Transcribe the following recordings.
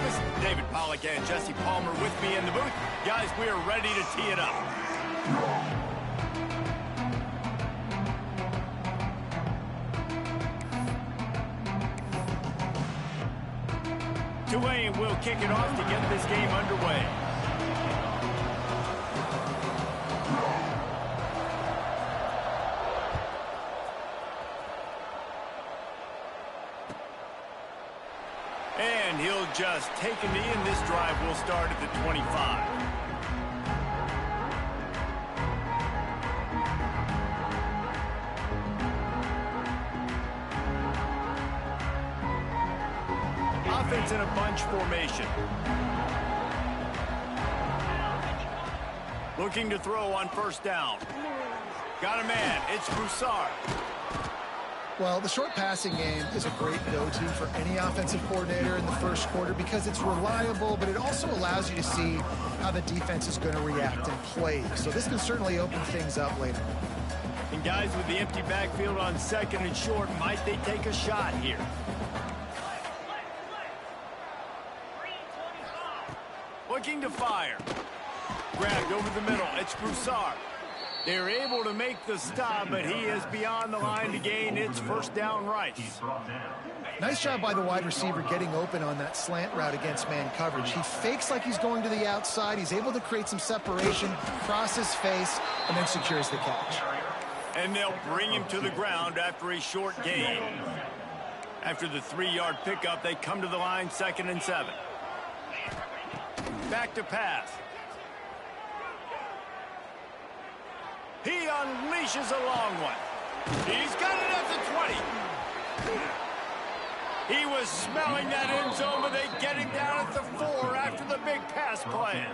This is David Pollack and Jesse Palmer with me in the booth. Guys, we are ready to tee it up. Tulane will kick it off to get this game underway. And he'll just take a knee, and this drive will start at the 25. Offense in a bunch formation. Looking to throw on first down. Got a man. It's Broussard. Well, the short passing game is a great go-to for any offensive coordinator in the first quarter because it's reliable, but it also allows you to see how the defense is going to react and play. So this can certainly open things up later. And guys, with the empty backfield on second and short, might they take a shot here? Looking to fire. Grabbed over the middle. It's Broussard. They're able to make the stop, but he is beyond the line to gain. It's first down Rice. Nice job by the wide receiver getting open on that slant route against man coverage. He fakes like he's going to the outside. He's able to create some separation, cross his face, and then secures the catch. And they'll bring him to the ground after a short gain. After the 3-yard pickup, they come to the line, 2nd and 7. Back to pass. He unleashes a long one. He's got it at the 20. He was smelling that end zone, but they get him down at the 4 after the big pass play.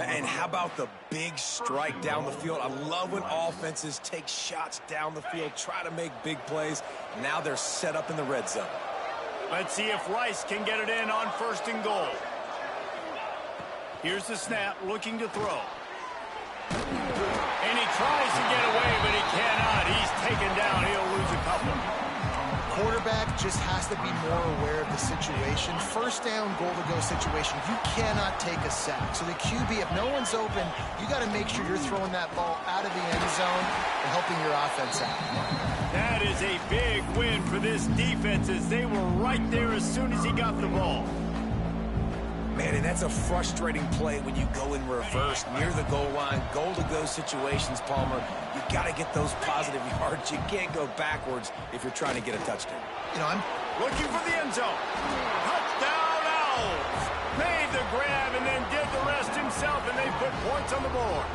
And how about the big strike down the field? I love when offenses take shots down the field, try to make big plays. Now they're set up in the red zone. Let's see if Rice can get it in on 1st and goal. Here's the snap, looking to throw. And he tries to get away, but he cannot. He's taken down. He'll lose a couple. Quarterback just has to be more aware of the situation. First down, goal-to-go situation. You cannot take a sack. So the QB, if no one's open, you got to make sure you're throwing that ball out of the end zone and helping your offense out. That is a big win for this defense as they were right there as soon as he got the ball. Man, and that's a frustrating play when you go in reverse near the goal line. Goal-to-go situations, Palmer, you got to get those positive yards. You can't go backwards if you're trying to get a touchdown. You know, I'm looking for the end zone. Touchdown, Owls. Made the grab and then did the rest himself, and they put points on the board.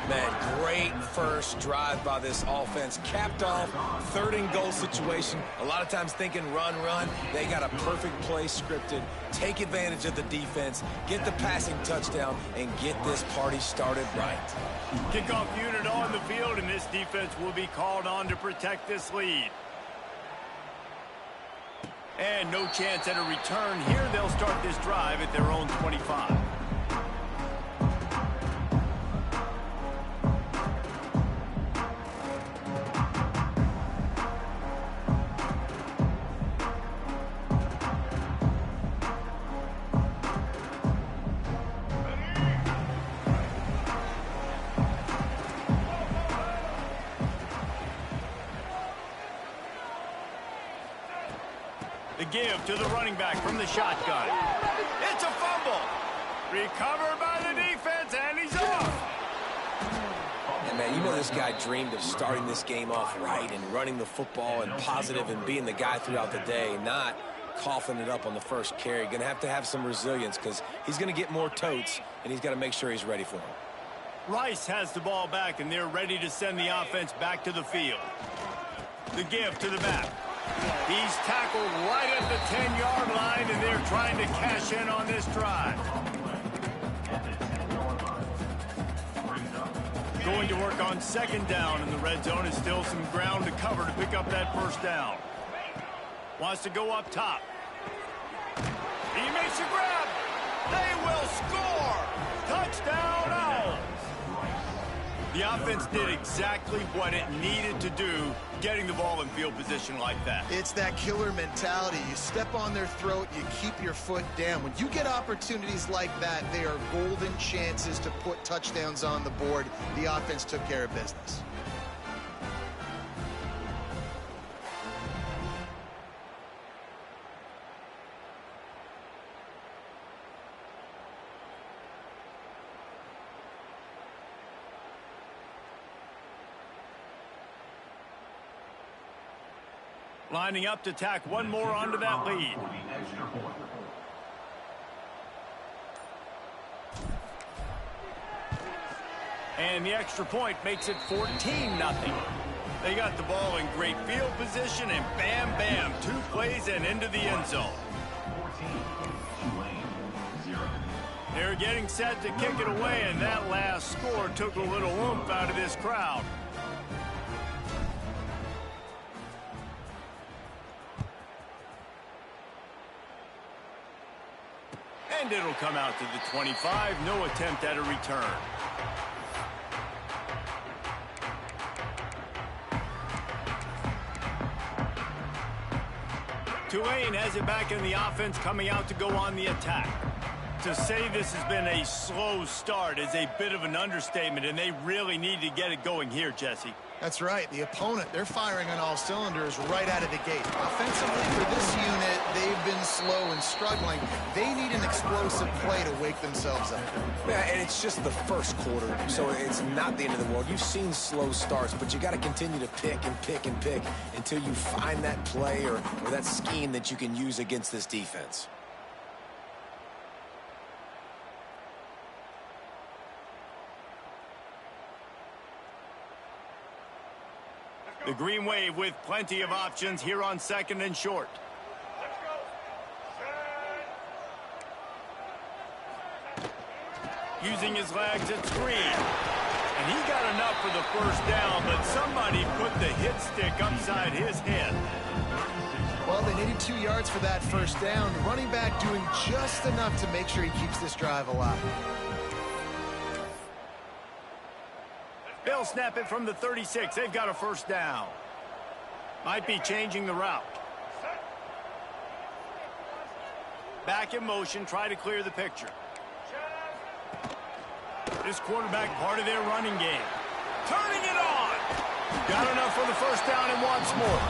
Man, great first drive by this offense. Capped off, 3rd and goal situation. A lot of times thinking run. They got a perfect play scripted. Take advantage of the defense, get the passing touchdown, and get this party started right. Kickoff unit on the field, and this defense will be called on to protect this lead. And no chance at a return here. They'll start this drive at their own 25. The give to the running back from the shotgun. It's a fumble. Recovered by the defense, and he's off. And man, you know this guy dreamed of starting this game off right and running the football and positive and being the guy throughout the day, not coughing it up on the first carry. Going to have some resilience because he's going to get more totes, and he's got to make sure he's ready for him. Rice has the ball back, and they're ready to send the offense back to the field. The give to the back. He's tackled right at the 10-yard line, and they're trying to cash in on this drive. Going to work on 2nd down in the red zone. Is still some ground to cover to pick up that 1st down. Wants to go up top. He makes a grab. They will score. Touchdown, Owls. The offense did exactly what it needed to do, getting the ball in field position like that. It's that killer mentality. You step on their throat, you keep your foot down. When you get opportunities like that, they are golden chances to put touchdowns on the board. The offense took care of business. Lining up to tack one more onto that lead. And the extra point makes it 14-0. They got the ball in great field position, and bam, bam, 2 plays and into the end zone. They're getting set to kick it away, and that last score took a little oomph out of this crowd. And it'll come out to the 25. No attempt at a return. Tulane has it back in the offense, coming out to go on the attack. To say this has been a slow start is a bit of an understatement, and they really need to get it going here, Jesse. That's right. The opponent, they're firing on all cylinders right out of the gate. Offensively, for this unit, they've been slow and struggling. They need an explosive play to wake themselves up. Yeah, and it's just the first quarter, so it's not the end of the world. You've seen slow starts, but you got to continue to pick and pick and pick until you find that play or that scheme that you can use against this defense. The green wave with plenty of options here on 2nd and short. Using his legs at screen. And he got enough for the first down, but somebody put the hit stick upside his head. Well, they needed 2 yards for that first down. The running back doing just enough to make sure he keeps this drive alive. They'll snap it from the 36. They've got a first down. Might be changing the route. Back in motion, try to clear the picture. This quarterback part of their running game. Turning it on. Got enough for the first down and wants more.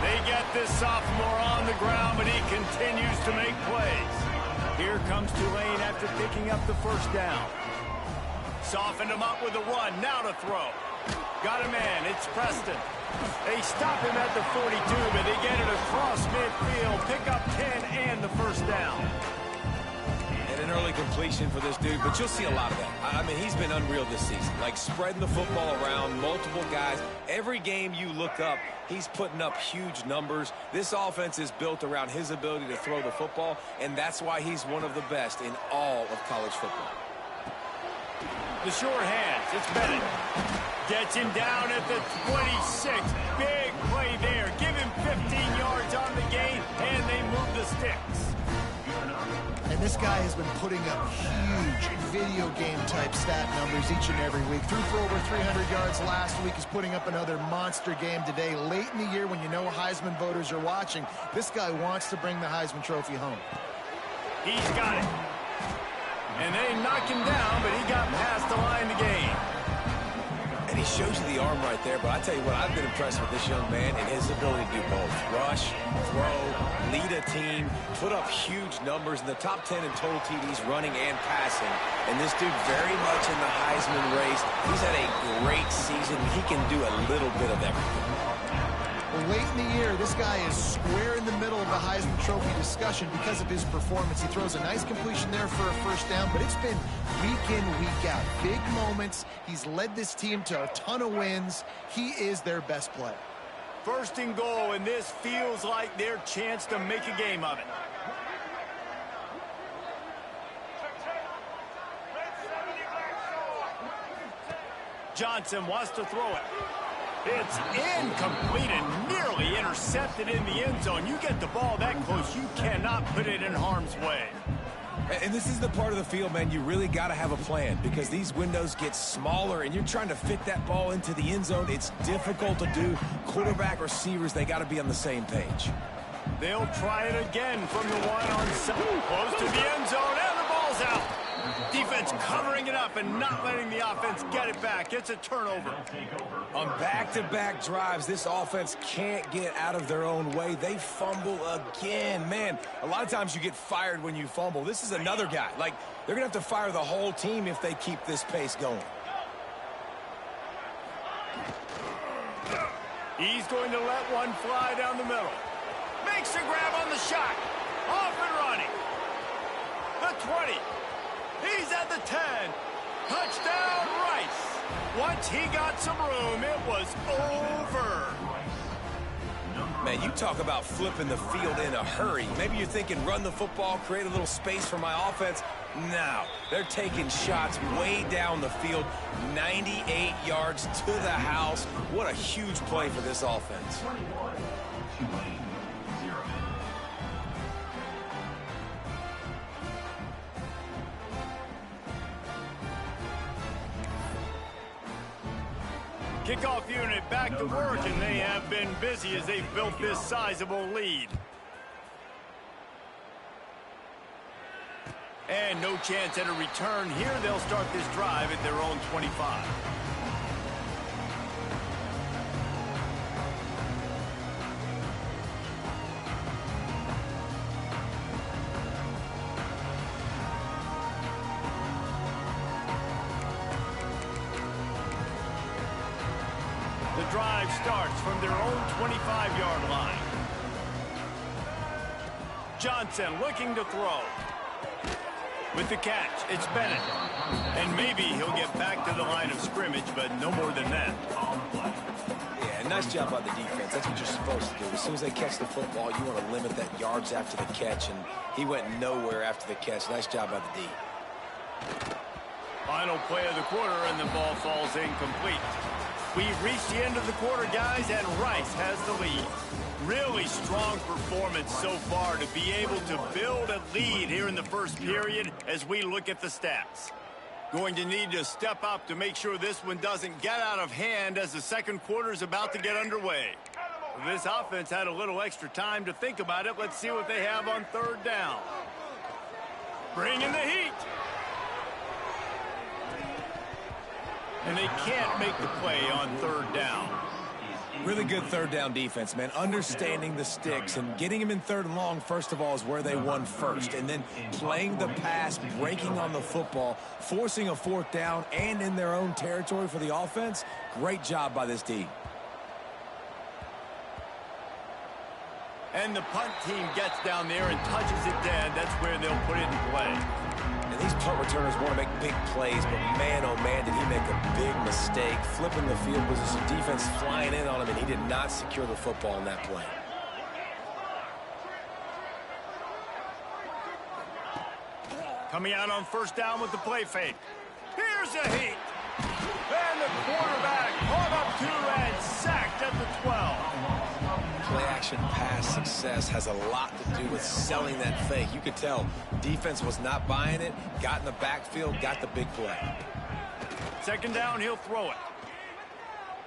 They get this sophomore on the ground, but he continues to make plays. Here comes Tulane after picking up the first down. Softened him up with a run. Now to throw. Got a man. It's Preston. They stop him at the 42, but they get it across midfield. Pick up 10 and the first down. And an early completion for this dude, but you'll see a lot of that. I mean, he's been unreal this season. Like, spreading the football around, multiple guys. Every game you look up, he's putting up huge numbers. This offense is built around his ability to throw the football, and that's why he's one of the best in all of college football. The short hands. It's Bennett. Gets him down at the 26. Big play there. Give him 15 yards on the gain, and they move the sticks. And this guy has been putting up huge video game type stat numbers each and every week. Threw for over 300 yards last week. He's putting up another monster game today. Late in the year when you know Heisman voters are watching, this guy wants to bring the Heisman Trophy home. He's got it. And they knock him down, but he got past the line to gain. And he shows you the arm right there, but I tell you what, I've been impressed with this young man and his ability to do both. Rush, throw, lead a team, put up huge numbers in the top 10 in total TDs, running and passing. And this dude very much in the Heisman race. He's had a great season. He can do a little bit of everything. Well, late in the year, this guy is square in the middle of the Heisman Trophy discussion because of his performance. He throws a nice completion there for a first down, but it's been week in, week out. Big moments. He's led this team to a ton of wins. He is their best player. First and goal, and this feels like their chance to make a game of it. Johnson wants to throw it. It's incomplete and nearly intercepted in the end zone. You get the ball that close, you cannot put it in harm's way. And this is the part of the field, man, you really got to have a plan because these windows get smaller and you're trying to fit that ball into the end zone. It's difficult to do. Quarterback, receivers, they got to be on the same page. They'll try it again from the one on close to the end zone, and the ball's out. Defense covering it up and not letting the offense get it back. It's a turnover. On back-to-back drives, this offense can't get out of their own way. They fumble again. Man, a lot of times you get fired when you fumble. This is another guy. Like, they're going to have to fire the whole team if they keep this pace going. He's going to let one fly down the middle. Makes a grab on the shot. Off and running. The 20. He's at the 10. Touchdown, Rice. Once he got some room, it was over. Man, you talk about flipping the field in a hurry. Maybe you're thinking run the football, create a little space for my offense. No, they're taking shots way down the field, 98 yards to the house. What a huge play for this offense. Kickoff unit back to work, and they have been busy as they've built this sizable lead. And no chance at a return here. They'll start this drive at their own 25. The drive starts from their own 25-yard line. Johnson looking to throw. With the catch, it's Bennett. And maybe he'll get back to the line of scrimmage, but no more than that. Yeah, nice job by the defense. That's what you're supposed to do. As soon as they catch the football, you want to limit that yards after the catch, and he went nowhere after the catch. Nice job by the D. Final play of the quarter, and the ball falls incomplete. We've reached the end of the quarter, guys, and Rice has the lead. Really strong performance so far to be able to build a lead here in the first period as we look at the stats. Going to need to step up to make sure this one doesn't get out of hand as the second quarter is about to get underway. This offense had a little extra time to think about it. Let's see what they have on third down. Bringing the heat. And they can't make the play on third down. Really good third down defense, man. Understanding the sticks and getting them in third and long, first of all, is where they won first. And then playing the pass, breaking on the football, forcing a fourth down and in their own territory for the offense. Great job by this team. And the punt team gets down there and touches it dead. That's where they'll put it in play. And these punt returners want to make big plays, but man, oh man, did he make a big mistake. Flipping the field position, defense flying in on him, and he did not secure the football in that play. Coming out on first down with the play fake. Here's a heat. And the quarterback caught up to and sacked at the 12. Play-action pass success has a lot to do with selling that fake. You could tell defense was not buying it, got in the backfield, got the big play. Second down, he'll throw it.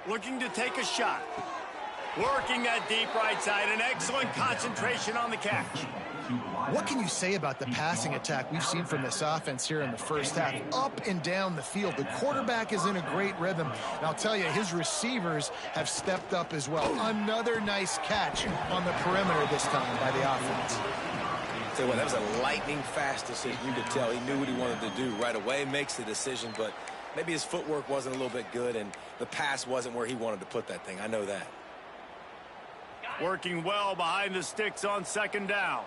Looking to take a shot. Working that deep right side, an excellent concentration on the catch. What can you say about the passing attack we've seen from this offense here in the first half? Up and down the field. The quarterback is in a great rhythm. And I'll tell you, his receivers have stepped up as well. Another nice catch on the perimeter this time by the offense. Tell you what, that was a lightning-fast decision. You could tell he knew what he wanted to do right away, makes the decision, but maybe his footwork wasn't a little bit good, and the pass wasn't where he wanted to put that thing. I know that. Working well behind the sticks on second down.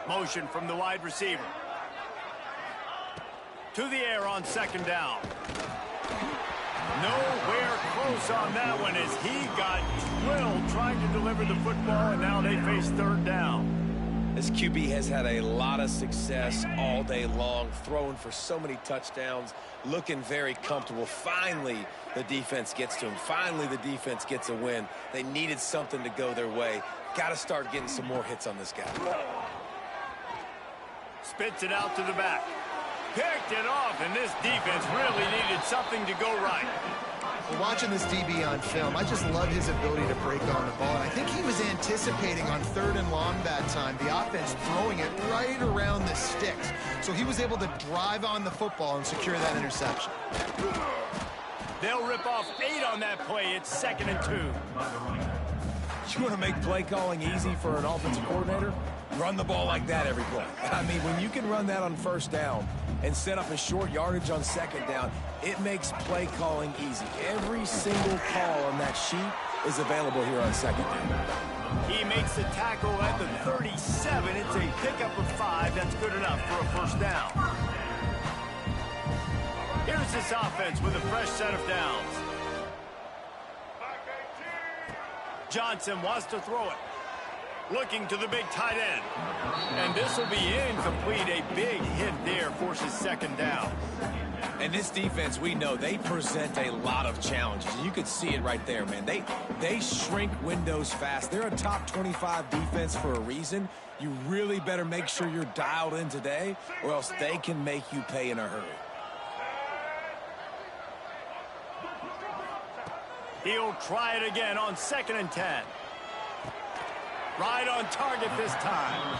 Motion from the wide receiver. To the air on second down. Nowhere close on that one as he got drilled trying to deliver the football, and now they face third down. This QB has had a lot of success all day long, throwing for so many touchdowns, looking very comfortable. Finally, the defense gets to him. Finally, the defense gets a win. They needed something to go their way. Got to start getting some more hits on this guy. Spits it out to the back. Picked it off, and this defense really needed something to go right. Well, watching this DB on film, I just love his ability to break on the ball. And I think he was anticipating on 3rd and long that time, the offense throwing it right around the sticks. So he was able to drive on the football and secure that interception. They'll rip off 8 on that play. It's 2nd and 2. You want to make play calling easy for an offensive coordinator? Run the ball like that every play. I mean, when you can run that on 1st down and set up a short yardage on 2nd down, it makes play calling easy. Every single call on that sheet is available here on 2nd down. He makes the tackle at the 37. It's a pickup of 5. That's good enough for a 1st down. Here's this offense with a fresh set of downs. Johnson wants to throw it. Looking to the big tight end. And this will be incomplete. A big hit there forces 2nd down. And this defense, we know, they present a lot of challenges. You could see it right there, man. They shrink windows fast. They're a top 25 defense for a reason. You really better make sure you're dialed in today, or else they can make you pay in a hurry. He'll try it again on 2nd and 10. Right on target this time.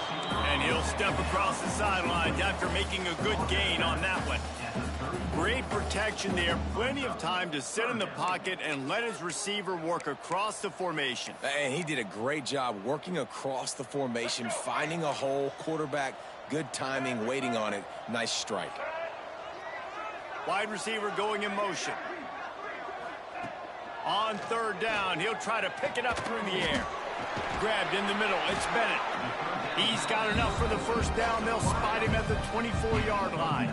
And he'll step across the sidelines after making a good gain on that one. Great protection there. Plenty of time to sit in the pocket and let his receiver work across the formation. And he did a great job working across the formation, finding a hole, quarterback, good timing, waiting on it. Nice strike. Wide receiver going in motion. On 3rd down, he'll try to pick it up through the air. Grabbed in the middle. It's Bennett. He's got enough for the 1st down. They'll spot him at the 24-yard line.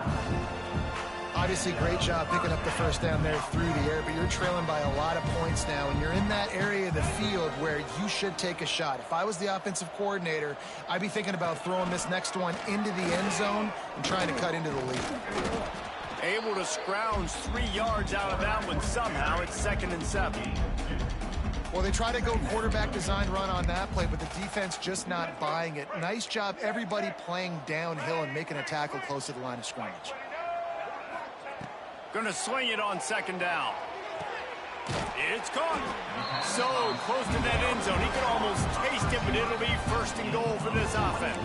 Obviously, great job picking up the 1st down there through the air, but you're trailing by a lot of points now, and you're in that area of the field where you should take a shot. If I was the offensive coordinator, I'd be thinking about throwing this next one into the end zone and trying to cut into the lead. Able to scrounge 3 yards out of that one somehow. It's 2nd and 7. Well, they try to go quarterback design run on that play, but the defense just not buying it. Nice job, everybody playing downhill and making a tackle close to the line of scrimmage. Gonna swing it on 2nd down. It's caught. So close to that end zone. He could almost taste it, but it'll be 1st and goal for this offense.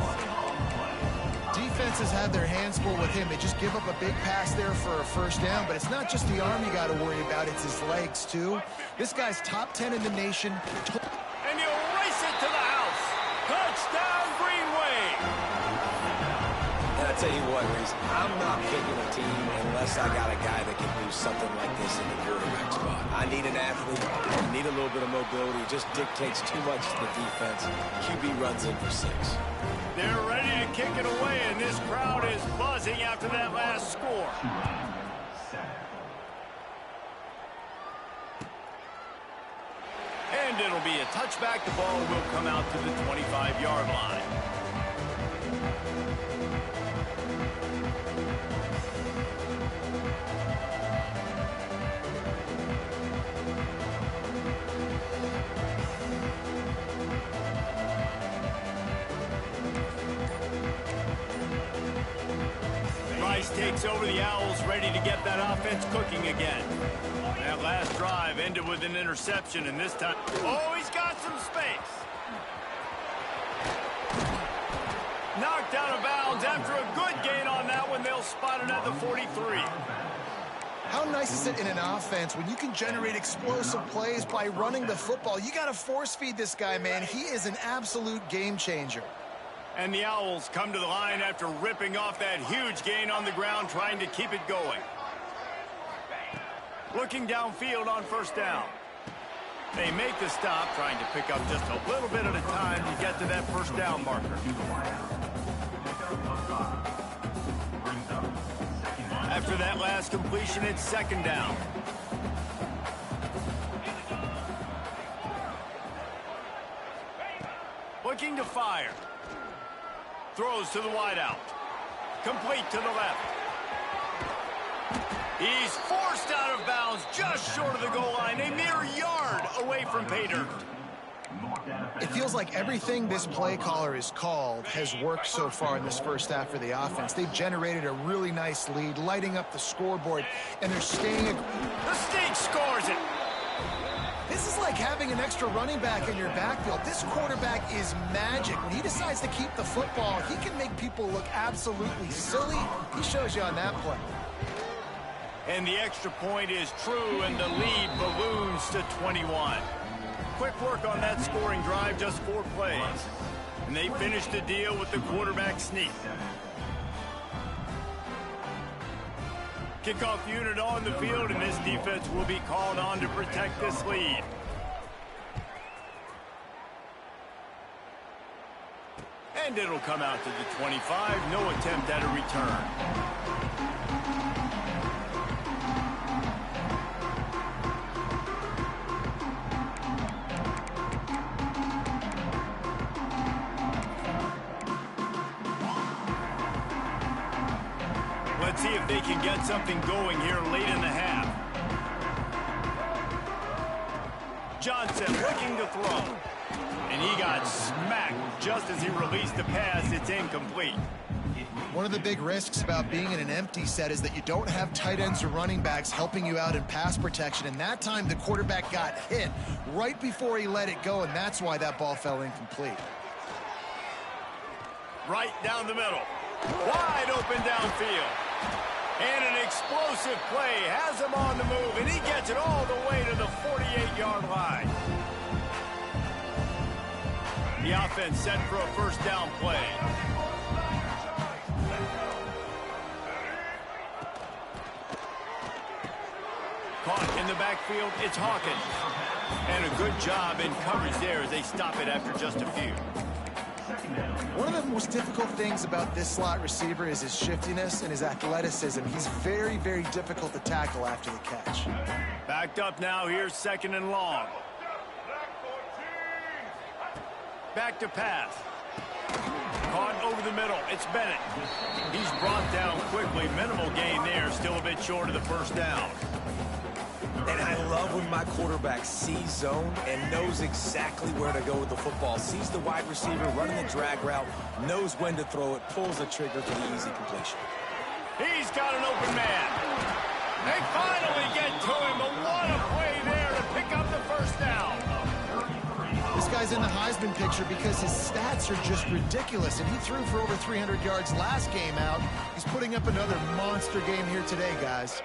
Defenses have their hands full with him. They just give up a big pass there for a 1st down, but it's not just the arm you got to worry about, it's his legs too. This guy's top 10 in the nation. And he'll race it to the house. Touchdown, Green Wave. And I tell you what, Reese, I'm not picking a team unless I got a guy that can do something like this in the quarterback spot. I need an athlete. I need a little bit of mobility. It just dictates too much to the defense. QB runs in for 6. They're ready to kick it away, and this crowd is buzzing after that last score. And it'll be a touchback. The ball will come out to the 25-yard line. Takes over the Owls, ready to get that offense cooking again. That last drive ended with an interception, and this time, oh, he's got some space. Knocked out of bounds after a good gain on that one. They'll spot it at the 43. How nice is it in an offense when you can generate explosive plays by running the football? You got to force feed this guy, man. He is an absolute game changer. And the Owls come to the line after ripping off that huge gain on the ground, trying to keep it going. Looking downfield on 1st down. They make the stop, trying to pick up just a little bit at a time to get to that 1st down marker. After that last completion, it's 2nd down. Looking to fire. Throws to the wideout. Complete to the left. He's forced out of bounds just short of the goal line, a mere yard away from pay dirt. It feels like everything this play caller has called has worked so far in this first half for the offense. They've generated a really nice lead, lighting up the scoreboard, and they're staying... The Sneak scores it. This is like having an extra running back in your backfield. This quarterback is magic. When he decides to keep the football, he can make people look absolutely silly. He shows you on that play. And the extra point is true, and the lead balloons to 21. Quick work on that scoring drive, just 4 plays. And they finish the deal with the quarterback sneak. Kickoff unit on the field, and this defense will be called on to protect this lead. And it'll come out to the 25. No attempt at a return. Let's see if they can get something going here late in the half. Johnson looking to throw. And he got smacked just as he released the pass. It's incomplete. One of the big risks about being in an empty set is that you don't have tight ends or running backs helping you out in pass protection. And that time the quarterback got hit right before he let it go, and that's why that ball fell incomplete. Right down the middle. Wide open downfield. And an explosive play has him on the move, and he gets it all the way to the 48-yard line. The offense set for a first down play. Caught in the backfield, it's Hawkins. And a good job in coverage there as they stop it after just a few. One of the most difficult things about this slot receiver is his shiftiness and his athleticism. He's very, very difficult to tackle after the catch. Backed up now, here's 2nd and long. Back to pass. Caught over the middle, it's Bennett. He's brought down quickly, minimal gain there, still a bit short of the first down. And I love when my quarterback sees zone and knows exactly where to go with the football. Sees the wide receiver running the drag route, knows when to throw it, pulls the trigger for the easy completion. He's got an open man. They finally get to him, but what a play there to pick up the first down. This guy's in the Heisman picture because his stats are just ridiculous, and he threw for over 300 yards last game out. He's putting up another monster game here today, guys.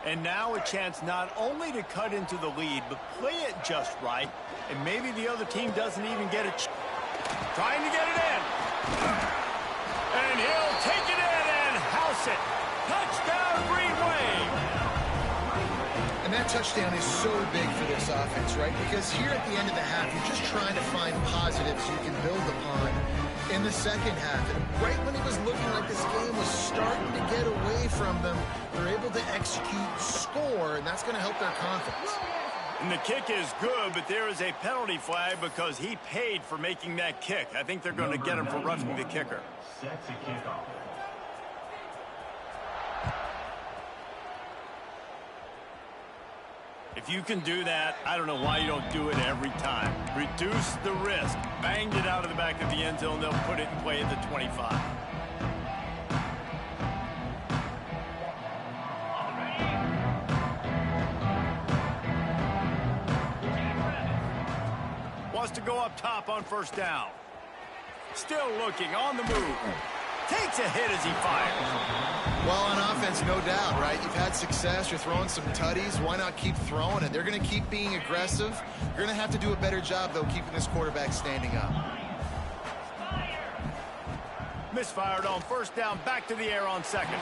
And now a chance not only to cut into the lead, but play it just right. And maybe the other team doesn't even get a chance. Trying to get it in. And he'll take it in and house it. Touchdown, Green Wave. And that touchdown is so big for this offense, right? Because here at the end of the half, you're just trying to find positives you can build upon in the second half. And right when it was looking like this game was starting to get away from them, they're able to execute, score, and that's going to help their confidence. And the kick is good, but there is a penalty flag because he paid for making that kick. I think they're going to get him for roughing the kicker. If you can do that, I don't know why you don't do it every time. Reduce the risk. Banged it out of the back of the end zone. They'll put it in play at the 25. Wants to go up top on first down. Still looking on the move. Takes a hit as he fires. Well, on offense, no doubt, right? You've had success. You're throwing some tutties. Why not keep throwing it? They're going to keep being aggressive. You're going to have to do a better job, though, keeping this quarterback standing up. Misfired on first down, back to the air on second.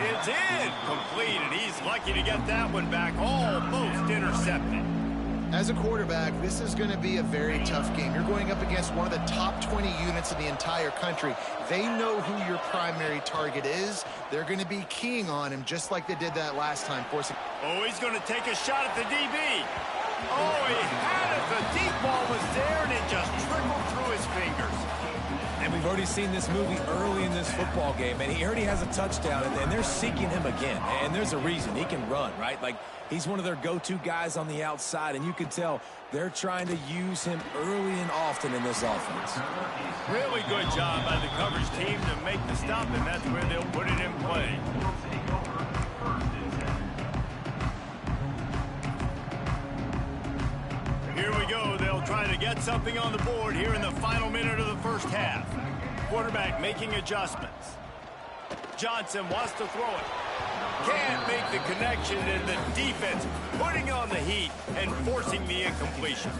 It's in, complete, and he's lucky to get that one back, almost intercepted. As a quarterback, this is going to be a very tough game. You're going up against one of the top 20 units in the entire country. They know who your primary target is. They're going to be keying on him just like they did that last time, forcing. Oh, he's going to take a shot at the DB. Oh, he had it. The deep ball was there, and it just trickled through his fingers. And we've already seen this movie early in this football game, and he already has a touchdown, and they're seeking him again. And there's a reason. He can run, right? Like, he's one of their go-to guys on the outside, and you can tell they're trying to use him early and often in this offense. Really good job by the coverage team to make the stop, and that's where they'll put it in play. Here we go. They'll try to get something on the board here in the final minute of the first half. Quarterback making adjustments. Johnson wants to throw it. Can't make the connection, and the defense putting on the heat and forcing the incompletion.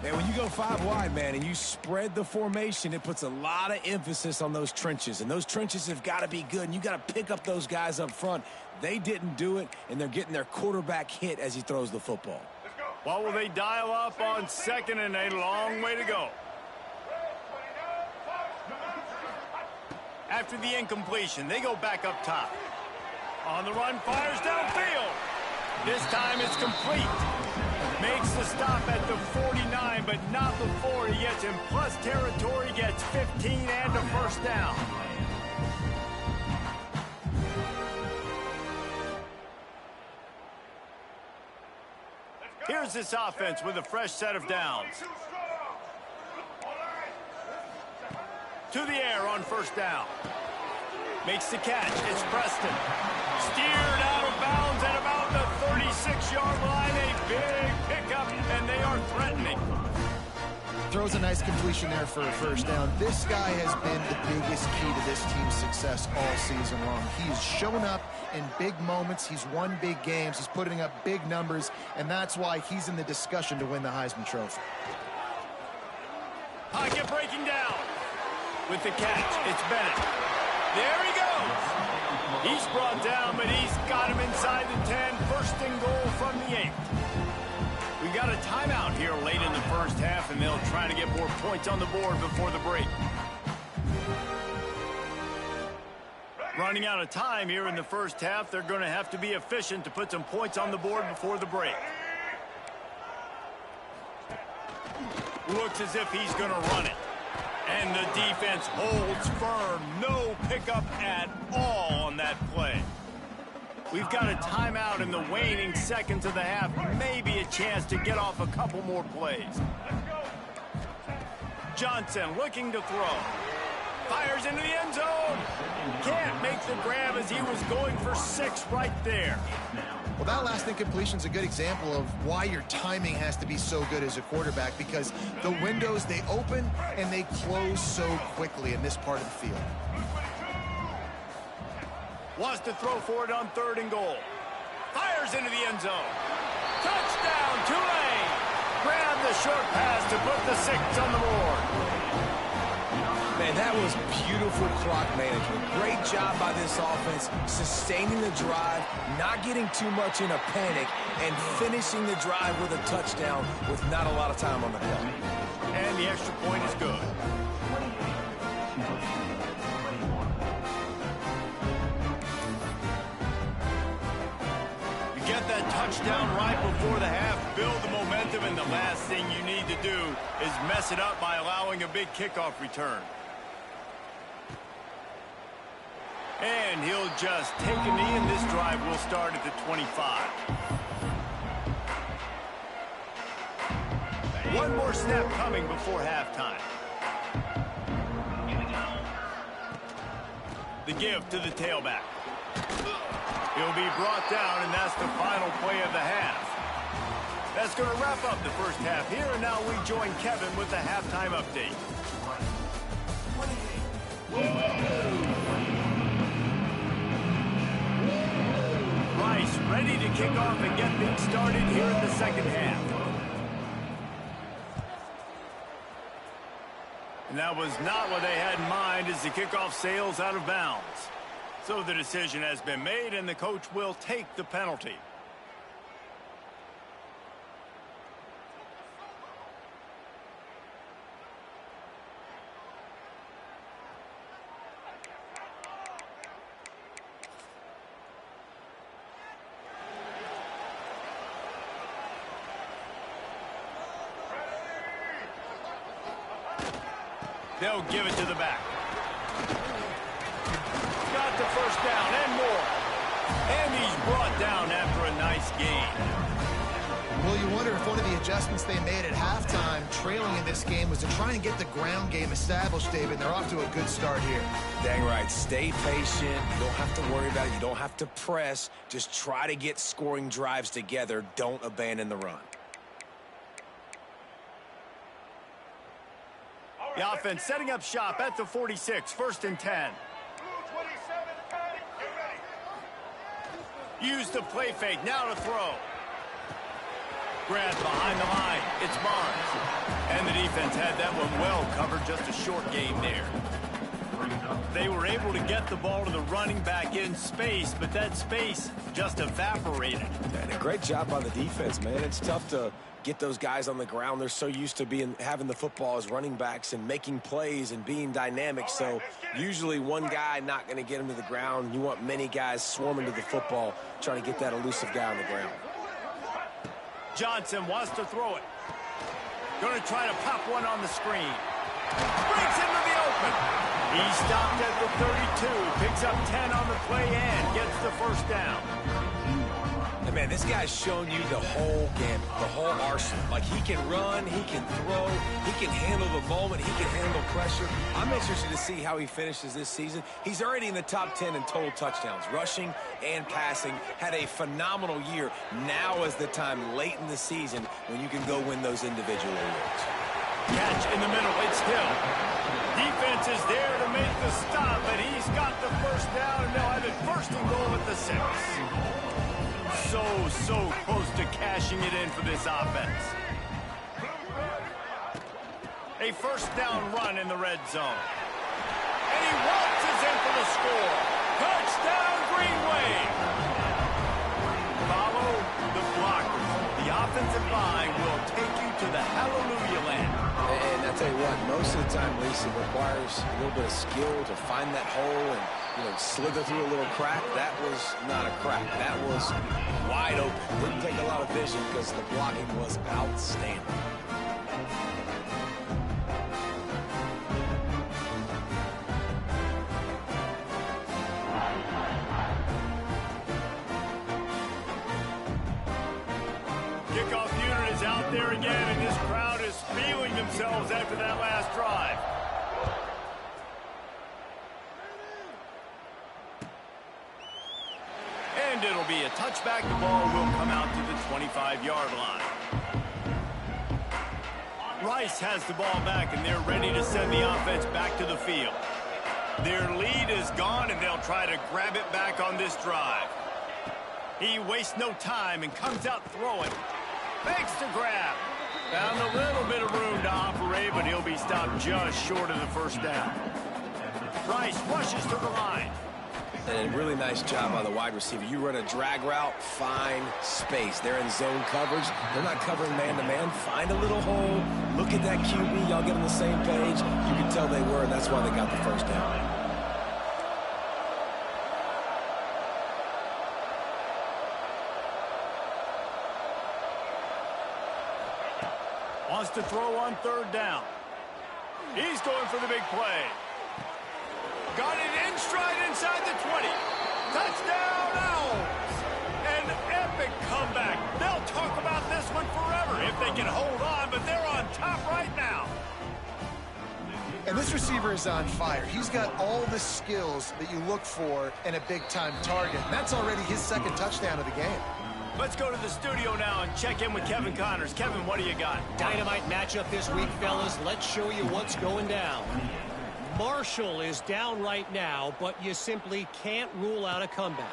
And when you go 5 wide, man, and you spread the formation, it puts a lot of emphasis on those trenches. And those trenches have got to be good, and you got to pick up those guys up front. They didn't do it, and they're getting their quarterback hit as he throws the football. What will they dial up on second, and a long way to go? After the incompletion, they go back up top. On the run, fires downfield. This time it's complete. Makes the stop at the 49, but not before he gets in plus territory, gets 15 and a first down. Here's this offense with a fresh set of downs. To the air on first down. Makes the catch. It's Preston. Steered out of bounds at about the 36-yard line. A big pickup, and they are threatening. Throws a nice completion there for a first down. This guy has been the biggest key to this team's success all season long. He's shown up in big moments. He's won big games. He's putting up big numbers, and that's why he's in the discussion to win the Heisman Trophy. Pocket breaking down. With the catch, it's Bennett. There he goes. He's brought down, but he's got him inside the 10. First and goal from the 8. We got a timeout here late in the first half, and they'll try to get more points on the board before the break. Running out of time here in the first half, they're going to have to be efficient to put some points on the board before the break. Looks as if he's going to run it. And the defense holds firm. No pickup at all on that play. We've got a timeout in the waning seconds of the half. Maybe a chance to get off a couple more plays. Johnson looking to throw. Fires into the end zone. Can't make the grab as he was going for 6 right there. Well, that last incompletion is a good example of why your timing has to be so good as a quarterback, because the windows, they open and they close so quickly in this part of the field. Wants to throw for it on 3rd and goal. Fires into the end zone. Touchdown, Tulane! Grab the short pass to put the 6 on the board. Man, that was beautiful clock management. Great job by this offense, sustaining the drive, not getting too much in a panic, and finishing the drive with a touchdown with not a lot of time on the clock. And the extra point is good. You get that touchdown right before the half, build the momentum, and the last thing you need to do is mess it up by allowing a big kickoff return. And he'll just take a knee, and this drive will start at the 25. One more snap coming before halftime. The give to the tailback. He'll be brought down, and that's the final play of the half. That's going to wrap up the first half here, and now we join Kevin with the halftime update. Rice ready to kick off and get things started here in the second half. And that was not what they had in mind as the kickoff sails out of bounds. So the decision has been made, and the coach will take the penalty. They'll give it to the back. Got the first down and more. And he's brought down after a nice gain. Well, you wonder if one of the adjustments they made at halftime, trailing in this game, was to try and get the ground game established, David. They're off to a good start here. Dang right. Stay patient. You don't have to worry about it. You don't have to press. Just try to get scoring drives together. Don't abandon the run. The offense setting up shop at the 46, 1st and 10. Use the play fake, now to throw. Grab behind the line, it's Barnes. And the defense had that one well covered, just a short game there. They were able to get the ball to the running back in space, but that space just evaporated. And a great job by the defense, man. It's tough to get those guys on the ground. They're so used to having the football as running backs and making plays and being dynamic. So usually one guy not going to get him to the ground. You want many guys swarming to the football, trying to get that elusive guy on the ground. Johnson wants to throw it. Going to try to pop one on the screen. Breaks into the open. He stopped at the 32, picks up 10 on the play and gets the first down. And man, this guy's shown you the whole gamut, the whole arsenal. Like, he can run, he can throw, he can handle the moment, he can handle pressure. I'm interested to see how he finishes this season. He's already in the top 10 in total touchdowns, rushing and passing. Had a phenomenal year. Now is the time late in the season when you can go win those individual awards. Catch in the middle, it's Hill. Defense is there to make the stop, but he's got the first down, and they'll have it 1st and goal at the 6. So close to cashing it in for this offense. A 1st down run in the red zone. And he waltzes in for the score. Touchdown, Green Wave. Follow the blockers. The offensive line will take you to the hallelujah land. And I tell you what, most of the time, Lisa, it requires a little bit of skill to find that hole and, slither through a little crack. That was not a crack. That was wide open. Didn't take a lot of vision because the blocking was outstanding. Kickoff unit is out there again, and this crowd is feeling themselves after that last drive. And it'll be a touchback. The ball will come out to the 25-yard line. Rice has the ball back, and they're ready to send the offense back to the field. Their lead is gone, and they'll try to grab it back on this drive. He wastes no time and comes out throwing. Fakes to grab. Found a little bit of room to operate, but he'll be stopped just short of the first down. Rice rushes to the line. And a really nice job by the wide receiver. You run a drag route, find space. They're in zone coverage. They're not covering man-to-man. Find a little hole. Look at that QB. Y'all get on the same page. You can tell they were, and that's why they got the first down. Wants to throw on 3rd down. He's going for the big play. Got it in stride inside the 20. Touchdown, Owls. An epic comeback. They'll talk about this one forever if they can hold on, but they're on top right now. And this receiver is on fire. He's got all the skills that you look for in a big-time target. And that's already his 2nd touchdown of the game. Let's go to the studio now and check in with Kevin Connors. Kevin, what do you got? Dynamite matchup this week, fellas. Let's show you what's going down. Marshall is down right now, but you simply can't rule out a comeback.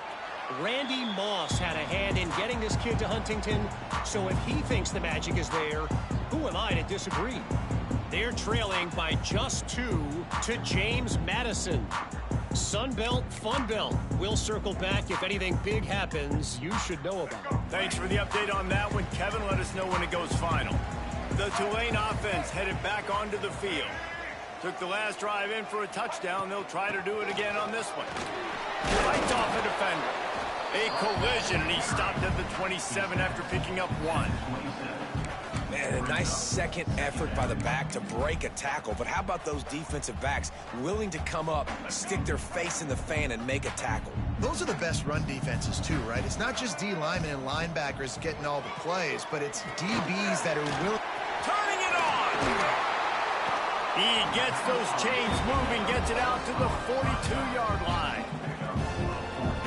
Randy Moss had a hand in getting this kid to Huntington, so if he thinks the magic is there, who am I to disagree? They're trailing by just 2 to James Madison. Sunbelt, Funbelt. We'll circle back if anything big happens you should know about. Thanks for the update on that one, Kevin. Let us know when it goes final. The Tulane offense headed back onto the field. Took the last drive in for a touchdown. They'll try to do it again on this one. Fights off a defender. A collision, and he stopped at the 27 after picking up 1. Man, And a nice second effort by the back to break a tackle. But how about those defensive backs willing to come up, stick their face in the fan, and make a tackle? Those are the best run defenses too, right? It's not just D linemen and linebackers getting all the plays, but it's DBs that are willing. Turning it on! He gets those chains moving, gets it out to the 42-yard line.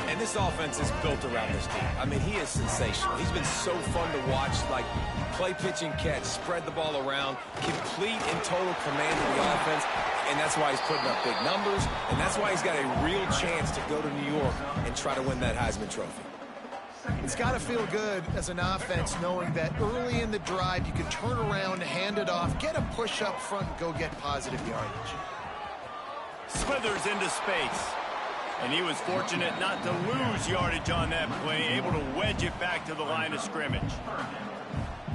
And this offense is built around this dude. I mean, he is sensational. He's been so fun to watch, like play, pitch, and catch, spread the ball around, complete and total command of the offense, and that's why he's putting up big numbers, and that's why he's got a real chance to go to New York and try to win that Heisman Trophy. It's got to feel good as an offense knowing that early in the drive you can turn around, hand it off, get a push up front, and go get positive yardage. Slithers into space. And he was fortunate not to lose yardage on that play, able to wedge it back to the line of scrimmage.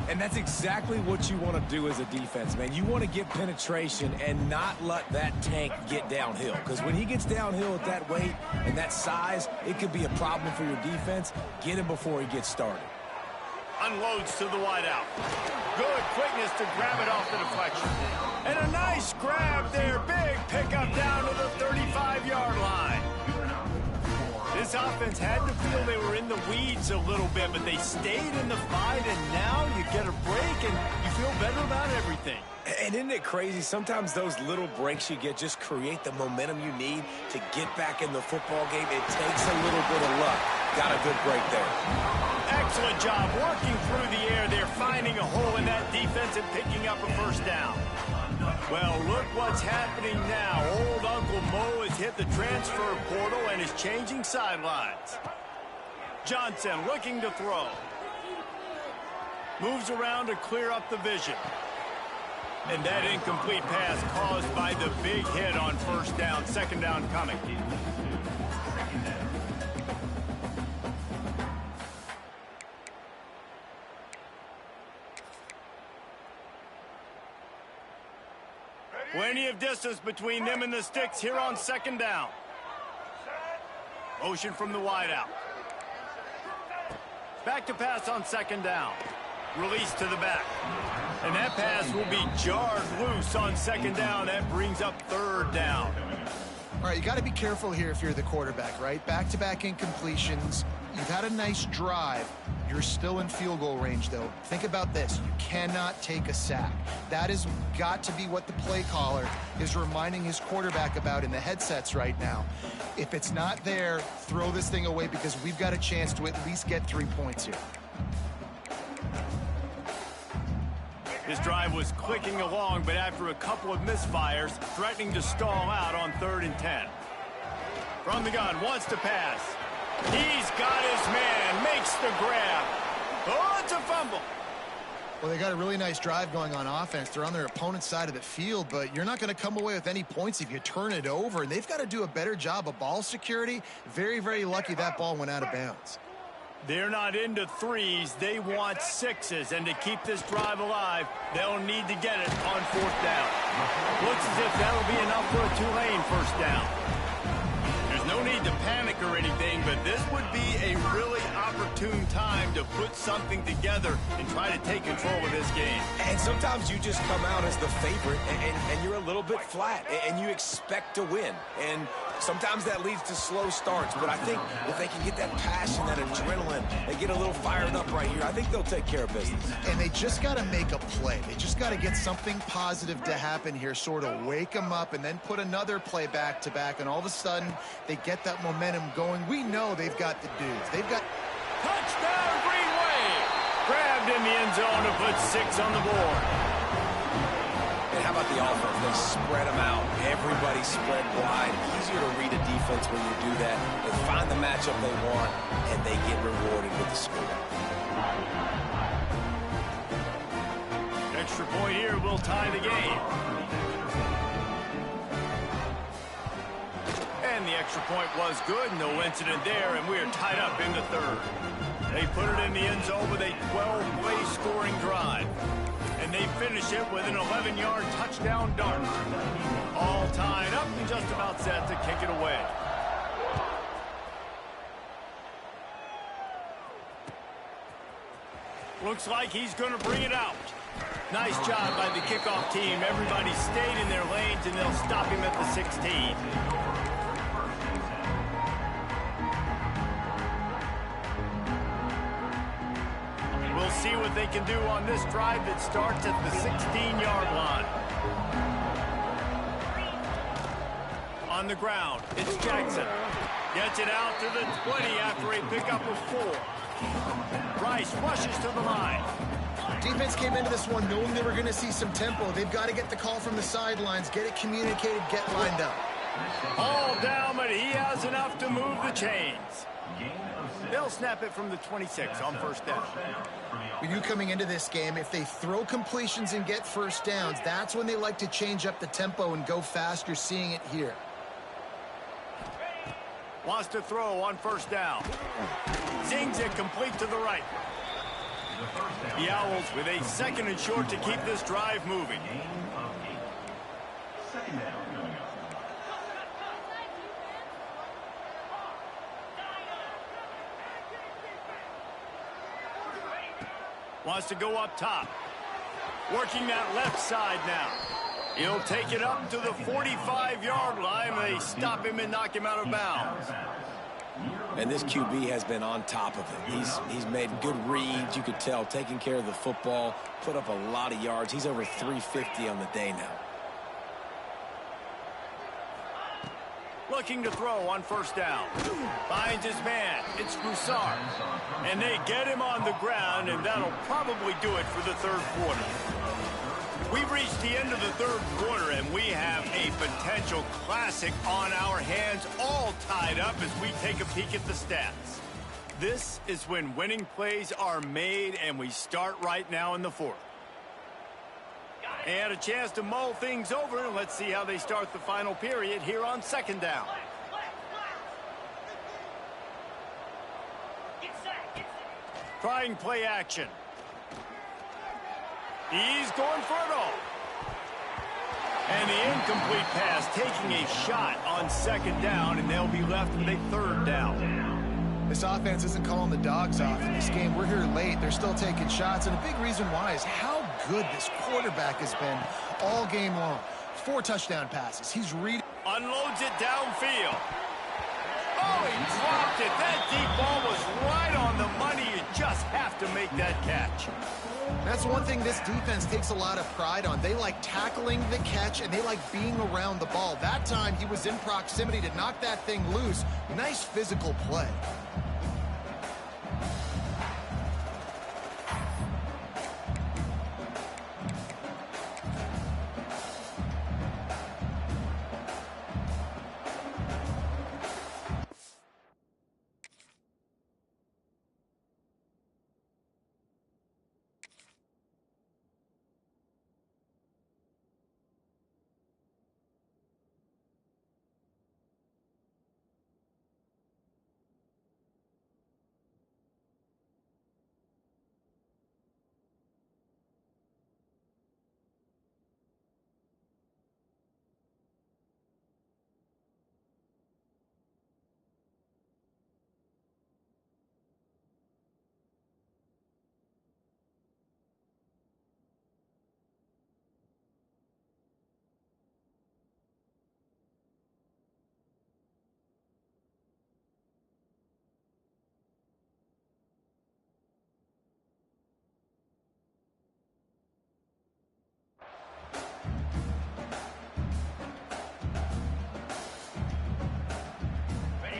And that's exactly what you want to do as a defense, man. You want to get penetration and not let that tank get downhill. Because when he gets downhill at that weight and that size, it could be a problem for your defense. Get him before he gets started. Unloads to the wideout. Good quickness to grab it off the deflection. And a nice grab there. Big pickup down to the 35-yard line. This offense had to feel they were in the weeds a little bit, but they stayed in the fight, and now you get a break, and you feel better about everything. And isn't it crazy? Sometimes those little breaks you get just create the momentum you need to get back in the football game. It takes a little bit of luck. Got a good break there. Excellent job working through the air there, finding a hole in that defense and picking up a first down. Well, look what's happening now. Old Uncle Mo has hit the transfer portal and is changing sidelines. Johnson looking to throw. Moves around to clear up the vision. And that incomplete pass caused by the big hit on first down. Second down coming. Plenty of distance between them and the sticks here on second down. Motion from the wideout. Back to pass on second down. Release to the back. And that pass will be jarred loose on second down. That brings up third down. All right, you got to be careful here if you're the quarterback, right? Back-to-back incompletions. You've had a nice drive. You're still in field goal range, though. Think about this. You cannot take a sack. That has got to be what the play caller is reminding his quarterback about in the headsets right now. If it's not there, throw this thing away because we've got a chance to at least get 3 points here. This drive was clicking along, but after a couple of misfires, threatening to stall out on 3rd and 10. From the gun, wants to pass. He's got his man, makes the grab. Oh, it's a fumble. Well, they got a really nice drive going on offense. They're on their opponent's side of the field, but you're not going to come away with any points if you turn it over. And they've got to do a better job of ball security. Very, very lucky that ball went out of bounds. They're not into threes. They want sixes. And to keep this drive alive, they'll need to get it on 4th down. Looks as if that'll be enough for a Tulane first down. There's no need to panic or anything, but this would be a really opportune time to put something together and try to take control of this game. And sometimes you just come out as the favorite, and you're a little bit flat, and you expect to win. And sometimes that leads to slow starts, but I think if they can get that passion, that adrenaline, they get a little fired up right here, I think they'll take care of business. And they just got to make a play. They just got to get something positive to happen here, sort of wake them up, and then put another play back-to-back, and all of a sudden they get that momentum going. We know they've got the dudes. They've got... Touchdown, Green Wave! Grabbed in the end zone to put 6 on the board. And how about the offense? They spread them out. Everybody spread wide. Easier to read a defense when you do that. They find the matchup they want, and they get rewarded with the score. Extra point here will tie the game. And the extra point was good. No incident there, and we are tied up in the 3rd. They put it in the end zone with a 12-play scoring drive. And they finish it with an 11-yard touchdown dart. All tied up and just about set to kick it away. Looks like he's going to bring it out. Nice job by the kickoff team. Everybody stayed in their lanes, and they'll stop him at the 16. We'll see what they can do on this drive that starts at the 16-yard line. On the ground, it's Jackson. Gets it out to the 20 after a pickup of 4. Rice rushes to the line. Defense came into this one knowing they were going to see some tempo. They've got to get the call from the sidelines, get it communicated, get lined up. All down, but he has enough to move the chains. They'll snap it from the 26 on first down. With you coming into this game, if they throw completions and get first downs, that's when they like to change up the tempo and go fast. You're seeing it here. Wants to throw on first down. Zings it complete to the right. The Owls with a 2nd and short to keep this drive moving. Wants to go up top. Working that left side now. He'll take it up to the 45-yard line. They stop him and knock him out of bounds. And this QB has been on top of it. He's made good reads, you could tell, taking care of the football, put up a lot of yards. He's over 350 on the day now. Looking to throw on first down. Finds his man. It's Broussard. And they get him on the ground, and that'll probably do it for the 3rd quarter. We've reached the end of the 3rd quarter, and we have a potential classic on our hands, all tied up as we take a peek at the stats. This is when winning plays are made, and we start right now in the 4th. And a chance to mull things over. Let's see how they start the final period here on 2nd down. Trying play action. He's going for it all. And the incomplete pass taking a shot on 2nd down, and they'll be left with a 3rd down. This offense isn't calling the dogs off in this game. We're here late. They're still taking shots, and a big reason why is how good this quarterback has been all game long. 4 touchdown passes. He's reading. Unloads it downfield. Oh, he dropped it. That deep ball was right on the money. You just have to make that catch. That's one thing this defense takes a lot of pride on. They like tackling the catch, and they like being around the ball. That time, he was in proximity to knock that thing loose. Nice physical play.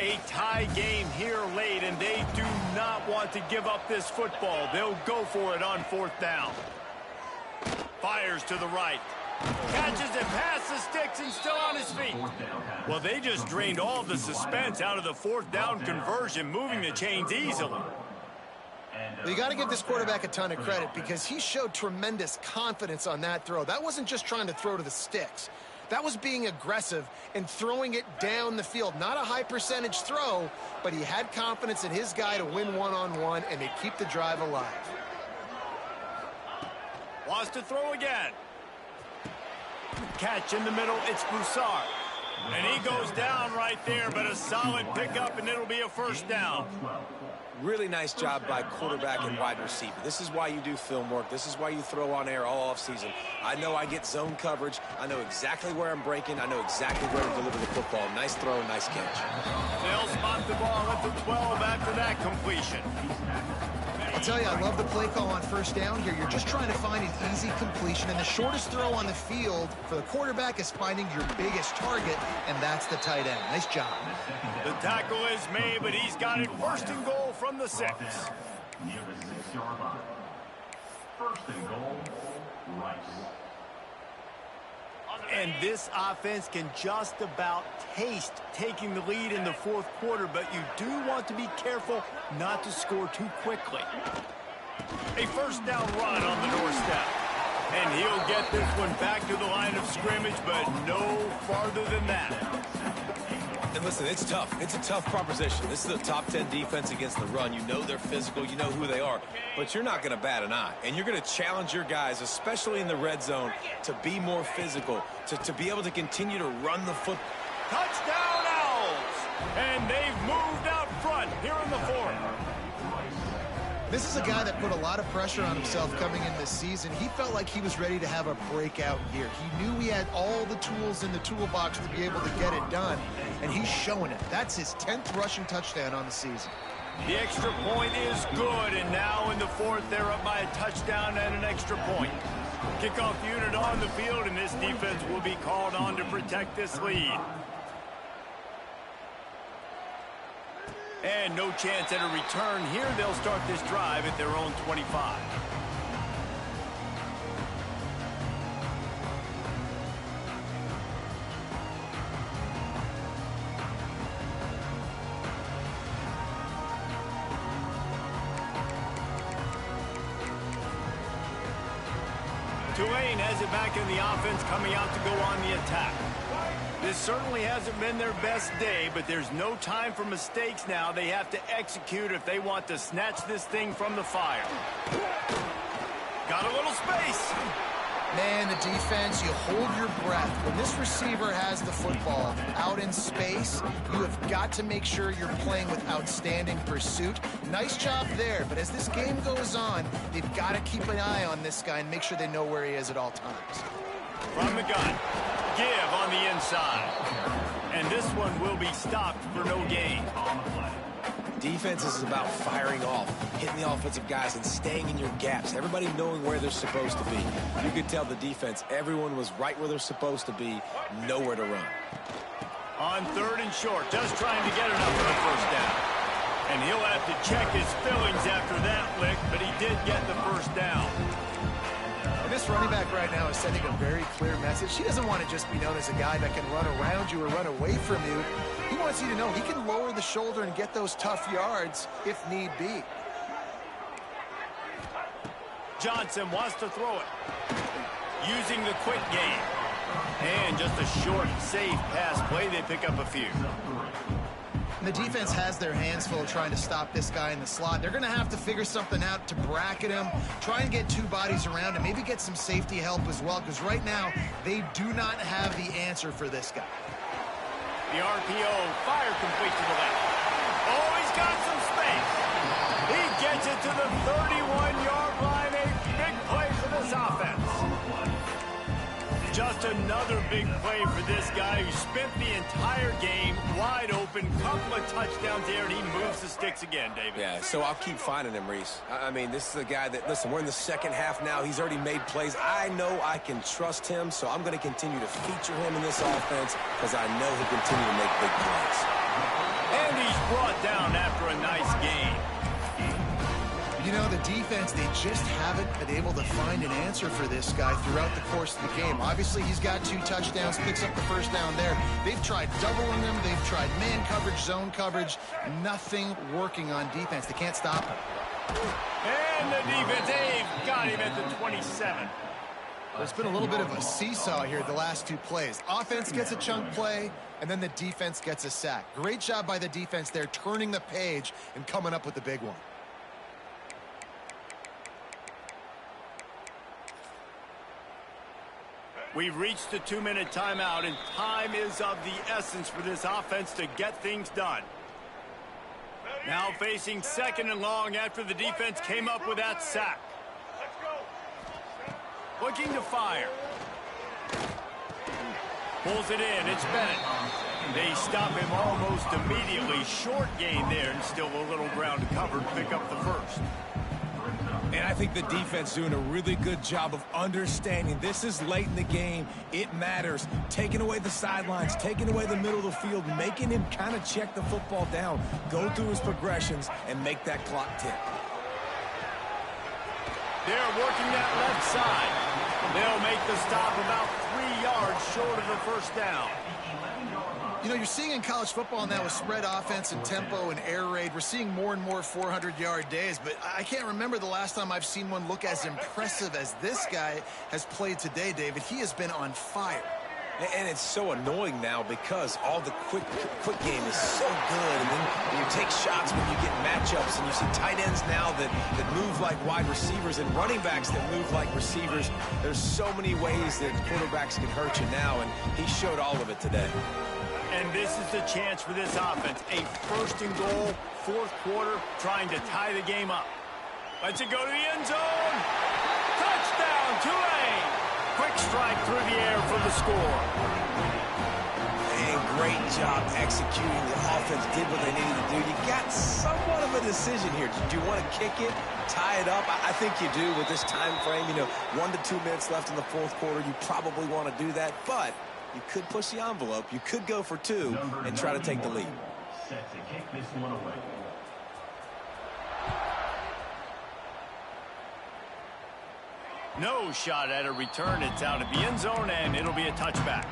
A tie game here late, and they do not want to give up this football. They'll go for it on 4th down. Fires to the right. Catches it past the sticks and still on his feet. Well, they just drained all the suspense out of the 4th down conversion, moving the chains easily. Well, you got to give this quarterback a ton of credit because he showed tremendous confidence on that throw. That wasn't just trying to throw to the sticks. That was being aggressive and throwing it down the field. Not a high percentage throw, but he had confidence in his guy to win one-on-one, and they keep the drive alive. Wants to throw again. Catch in the middle, it's Broussard. And he goes down right there, but a solid pickup, and it'll be a 1st down. Really nice job by quarterback and wide receiver. This is why you do film work. This is why you throw on air all offseason. I know I get zone coverage. I know exactly where I'm breaking. I know exactly where to deliver the football. Nice throw, nice catch. They'll spot the ball at the 12 after that completion. I'll tell you, I love the play call on first down here. You're just trying to find an easy completion, and the shortest throw on the field for the quarterback is finding your biggest target, and that's the tight end. Nice job. The tackle is made, but he's got it first and goal from the 6. Near the 6-yard line. First and goal, Rice. And this offense can just about taste taking the lead in the fourth quarter, but you do want to be careful not to score too quickly. A first down run on the doorstep. And he'll get this one back to the line of scrimmage, but no farther than that. And listen, it's tough. It's a tough proposition. This is a top 10 defense against the run. You know they're physical. You know who they are. But you're not going to bat an eye. And you're going to challenge your guys, especially in the red zone, to be more physical, to be able to continue to run the foot. Touchdown, Owls! And they've moved out front here in the fourth. This is a guy that put a lot of pressure on himself coming in this season. He felt like he was ready to have a breakout year. He knew he had all the tools in the toolbox to be able to get it done, and he's showing it. That's his 10th rushing touchdown on the season. The extra point is good, and now in the fourth, they're up by a touchdown and an extra point. Kickoff unit on the field, and this defense will be called on to protect this lead. And no chance at a return here. They'll start this drive at their own 25. Tulane has it back in the offense, coming out to go on the attack. This certainly hasn't been their best day, but there's no time for mistakes now. They have to execute if they want to snatch this thing from the fire. Got a little space. Man, the defense, you hold your breath. When this receiver has the football out in space, you have got to make sure you're playing with outstanding pursuit. Nice job there, but as this game goes on, they've got to keep an eye on this guy and make sure they know where he is at all times. From the gun. Give on the inside. And this one will be stopped for no gain. Defense is about firing off, hitting the offensive guys, and staying in your gaps. Everybody knowing where they're supposed to be. You could tell the defense, everyone was right where they're supposed to be, nowhere to run. On third and short, just trying to get enough for the first down. And he'll have to check his fillings after that lick, but he did get the first down. This running back right now is sending a very clear message. He doesn't want to just be known as a guy that can run around you or run away from you. He wants you to know he can lower the shoulder and get those tough yards if need be. Johnson wants to throw it. Using the quick game. And just a short, safe pass play. They pick up a few. And the defense has their hands full trying to stop this guy in the slot. They're going to have to figure something out to bracket him, try and get two bodies around him, maybe get some safety help as well, because right now they do not have the answer for this guy. The RPO, fire complete to the left. Oh, he's got some space. He gets it to the 31-yard line. A big play for this offense. Just another big play for this guy who spent the entire game wide open. Couple of touchdowns there, and he moves the sticks again, David. Yeah, so I'll keep finding him, Reese. I mean, this is a guy that, listen, we're in the second half now. He's already made plays. I know I can trust him, so I'm going to continue to feature him in this offense because I know he'll continue to make big plays. And he's brought down after a nice game. You know, the defense, they just haven't been able to find an answer for this guy throughout the course of the game. Obviously, he's got 2 touchdowns, picks up the first down there. They've tried doubling him. They've tried man coverage, zone coverage. Nothing working on defense. They can't stop him. And the defense, they've got him at the 27. There's been a little bit of a seesaw here the last 2 plays. Offense gets a chunk play, and then the defense gets a sack. Great job by the defense there, turning the page and coming up with the big one. We've reached the 2-minute timeout, and time is of the essence for this offense to get things done. Now facing 2nd and long after the defense came up with that sack. Looking to fire. Pulls it in. It's Bennett. They stop him almost immediately. Short gain there and still a little ground to cover to pick up the first. And I think the defense doing a really good job of understanding this is late in the game. It matters. Taking away the sidelines, taking away the middle of the field, making him kind of check the football down, go through his progressions, and make that clock tick. They're working that left side. They'll make the stop about 3 yards short of the first down. You know, you're seeing in college football now with spread offense and tempo and air raid, we're seeing more and more 400-yard days, but I can't remember the last time I've seen one look as impressive as this guy has played today, David. He has been on fire. And it's so annoying now because all the quick game is so good. And then you take shots when you get matchups, and you see tight ends now that move like wide receivers and running backs that move like receivers. There's so many ways that quarterbacks can hurt you now, and he showed all of it today. And this is the chance for this offense. A 1st and goal, 4th quarter, trying to tie the game up. Lets it go to the end zone. Touchdown, Tulane. Quick strike through the air for the score. And great job executing. The offense did what they needed to do. You got somewhat of a decision here. Do you want to kick it, tie it up? I think you do with this time frame. You know, 1 to 2 minutes left in the 4th quarter. You probably want to do that, but you could push the envelope. You could go for 2 and try to take the lead. Set to kick this one away. No shot at a return. It's out of the end zone, and it'll be a touchback.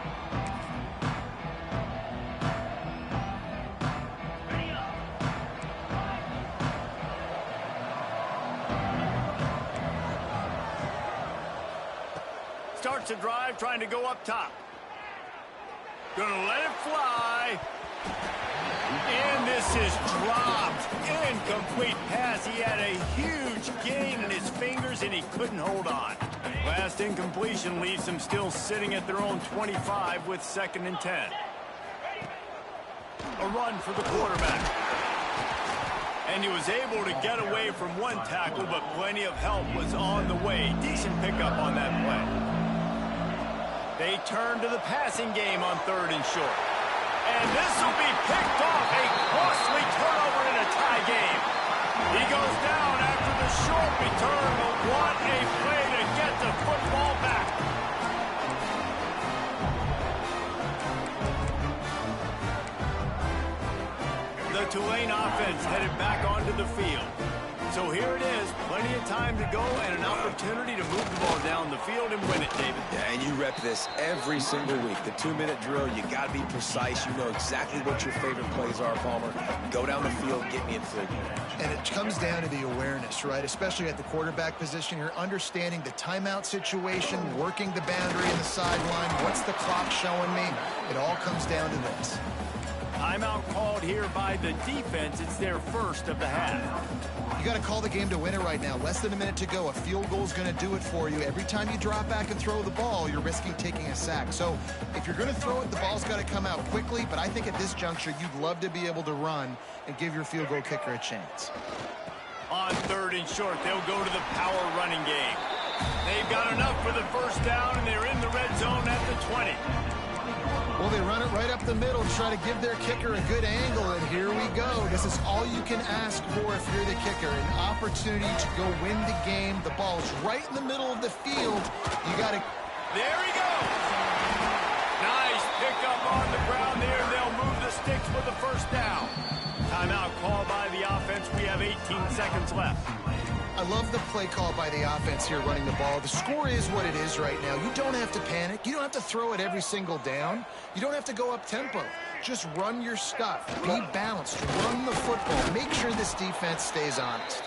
Starts a drive, trying to go up top. Gonna let it fly. And this is dropped. Incomplete pass. He had a huge gain in his fingers, and he couldn't hold on. Last incompletion leaves them still sitting at their own 25 with 2nd and 10. A run for the quarterback. And he was able to get away from one tackle, but plenty of help was on the way. Decent pickup on that play. They turn to the passing game on 3rd and short. And this will be picked off. A costly turnover in a tie game. He goes down after the short return, but what a play to get the football back. The Tulane offense headed back onto the field. So here it is, plenty of time to go and an opportunity to move the ball down the field and win it, David. Yeah, and you rep this every single week. The 2-minute drill, you got to be precise. You know exactly what your favorite plays are, Palmer. Go down the field, get me in field goal. And it comes down to the awareness, right? Especially at the quarterback position. You're understanding the timeout situation, working the boundary and the sideline. What's the clock showing me? It all comes down to this. Timeout called here by the defense. It's their first of the half. You got to call the game to win it right now. Less than a minute to go. A field goal is going to do it for you. Every time you drop back and throw the ball, you're risking taking a sack. So if you're going to throw it, the ball's got to come out quickly. But I think at this juncture, you'd love to be able to run and give your field goal kicker a chance. On 3rd and short, they'll go to the power running game. They've got enough for the first down, and they're in the red zone at the 20. Well, they run it right up the middle to try to give their kicker a good angle, and here we go. This is all you can ask for if you're the kicker, an opportunity to go win the game. The ball is right in the middle of the field. You got to... There he goes. Nice pickup on the ground there. They'll move the sticks for the first down. Timeout call by the offense. We have 18 seconds left. I love the play call by the offense here running the ball. The score is what it is right now. You don't have to panic. You don't have to throw it every single down. You don't have to go up tempo. Just run your stuff. Be balanced. Run the football. Make sure this defense stays honest.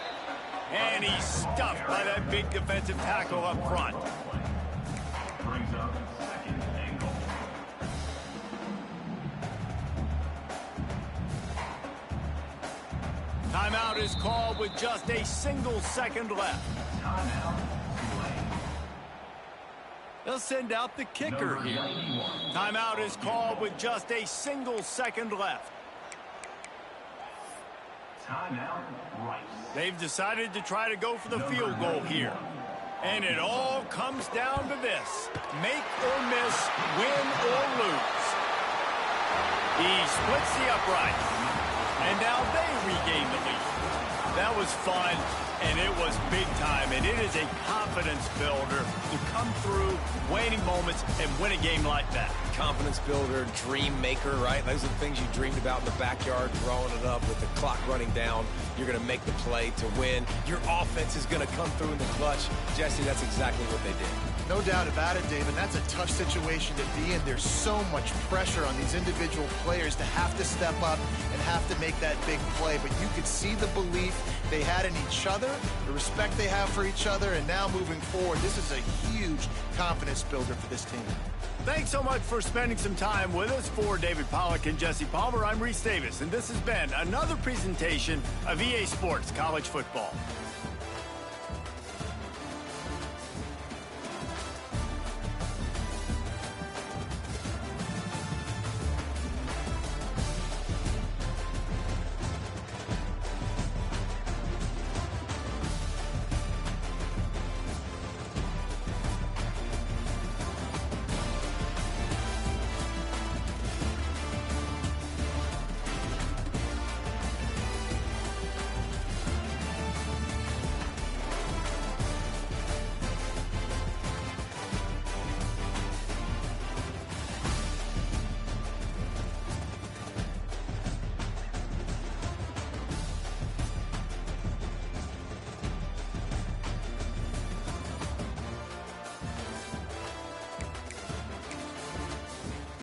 And he's stuffed by that big defensive tackle up front. Brings up 2nd and goal. Timeout is called with just a single second left. Timeout, Tulane. They'll send out the kicker here. Timeout is called with just a single second left. Timeout, Rice. They've decided to try to go for the field goal here. And it all comes down to this. Make or miss, win or lose. He splits the upright. And now they regain the lead. That was fun, and it was big time. And it is a confidence builder to come through waning moments and win a game like that. Confidence builder, dream maker, right? Those are the things you dreamed about in the backyard, growing it up with the clock running down. You're going to make the play to win. Your offense is going to come through in the clutch. Jesse, that's exactly what they did. No doubt about it, David. That's a tough situation to be in. There's so much pressure on these individual players to have to step up and have to make that big play. But you could see the belief they had in each other, the respect they have for each other, and now moving forward, this is a huge confidence builder for this team. Thanks so much for spending some time with us. For David Pollack and Jesse Palmer, I'm Reese Davis, and this has been another presentation of EA Sports College Football.